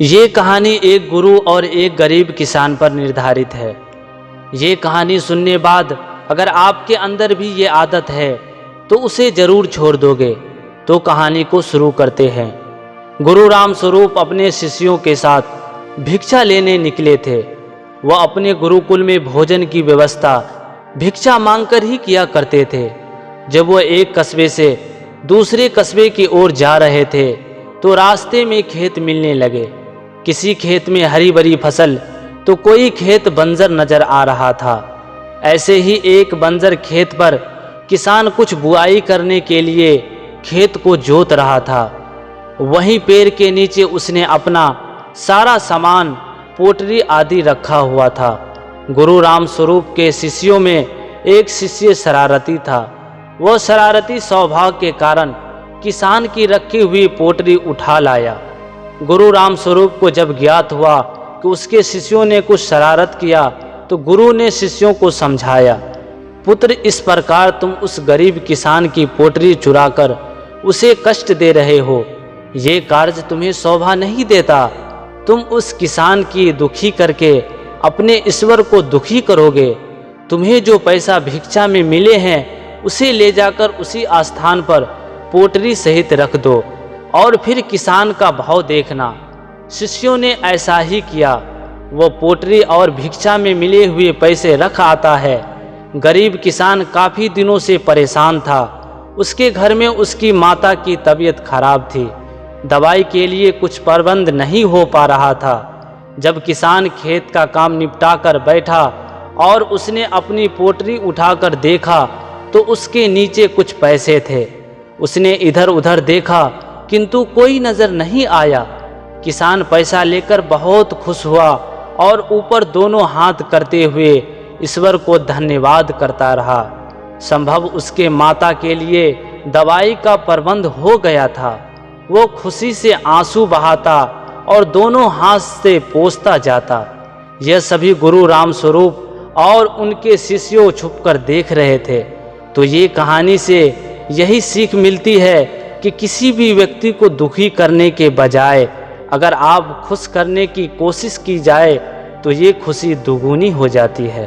ये कहानी एक गुरु और एक गरीब किसान पर निर्धारित है। ये कहानी सुनने बाद अगर आपके अंदर भी ये आदत है तो उसे ज़रूर छोड़ दोगे। तो कहानी को शुरू करते हैं। गुरु राम स्वरूप अपने शिष्यों के साथ भिक्षा लेने निकले थे। वह अपने गुरुकुल में भोजन की व्यवस्था भिक्षा मांगकर ही किया करते थे। जब वह एक कस्बे से दूसरे कस्बे की ओर जा रहे थे तो रास्ते में खेत मिलने लगे। किसी खेत में हरी भरी फसल तो कोई खेत बंजर नजर आ रहा था। ऐसे ही एक बंजर खेत पर किसान कुछ बुआई करने के लिए खेत को जोत रहा था। वहीं पेड़ के नीचे उसने अपना सारा सामान पोटरी आदि रखा हुआ था। गुरु राम स्वरूप के शिष्यों में एक शिष्य शरारती था। वह शरारती स्वभाव के कारण किसान की रखी हुई पोटरी उठा लाया। गुरु राम स्वरूप को जब ज्ञात हुआ कि उसके शिष्यों ने कुछ शरारत किया तो गुरु ने शिष्यों को समझाया, पुत्र, इस प्रकार तुम उस गरीब किसान की पोटरी चुराकर उसे कष्ट दे रहे हो। ये कार्य तुम्हें शोभा नहीं देता। तुम उस किसान की दुखी करके अपने ईश्वर को दुखी करोगे। तुम्हें जो पैसा भिक्षा में मिले हैं उसे ले जाकर उसी स्थान पर पोटरी सहित रख दो और फिर किसान का भाव देखना। शिष्यों ने ऐसा ही किया। वह पोटरी और भिक्षा में मिले हुए पैसे रख आता है। गरीब किसान काफ़ी दिनों से परेशान था। उसके घर में उसकी माता की तबीयत खराब थी। दवाई के लिए कुछ प्रबंध नहीं हो पा रहा था। जब किसान खेत का काम निपटा कर बैठा और उसने अपनी पोटरी उठाकर देखा तो उसके नीचे कुछ पैसे थे। उसने इधर उधर देखा किंतु कोई नजर नहीं आया। किसान पैसा लेकर बहुत खुश हुआ और ऊपर दोनों हाथ करते हुए ईश्वर को धन्यवाद करता रहा। संभव उसके माता के लिए दवाई का प्रबंध हो गया था। वो खुशी से आंसू बहाता और दोनों हाथ से पोंछता जाता। यह सभी गुरु राम स्वरूप और उनके शिष्यों छुपकर देख रहे थे। तो ये कहानी से यही सीख मिलती है कि किसी भी व्यक्ति को दुखी करने के बजाय अगर आप खुश करने की कोशिश की जाए तो ये खुशी दुगुनी हो जाती है।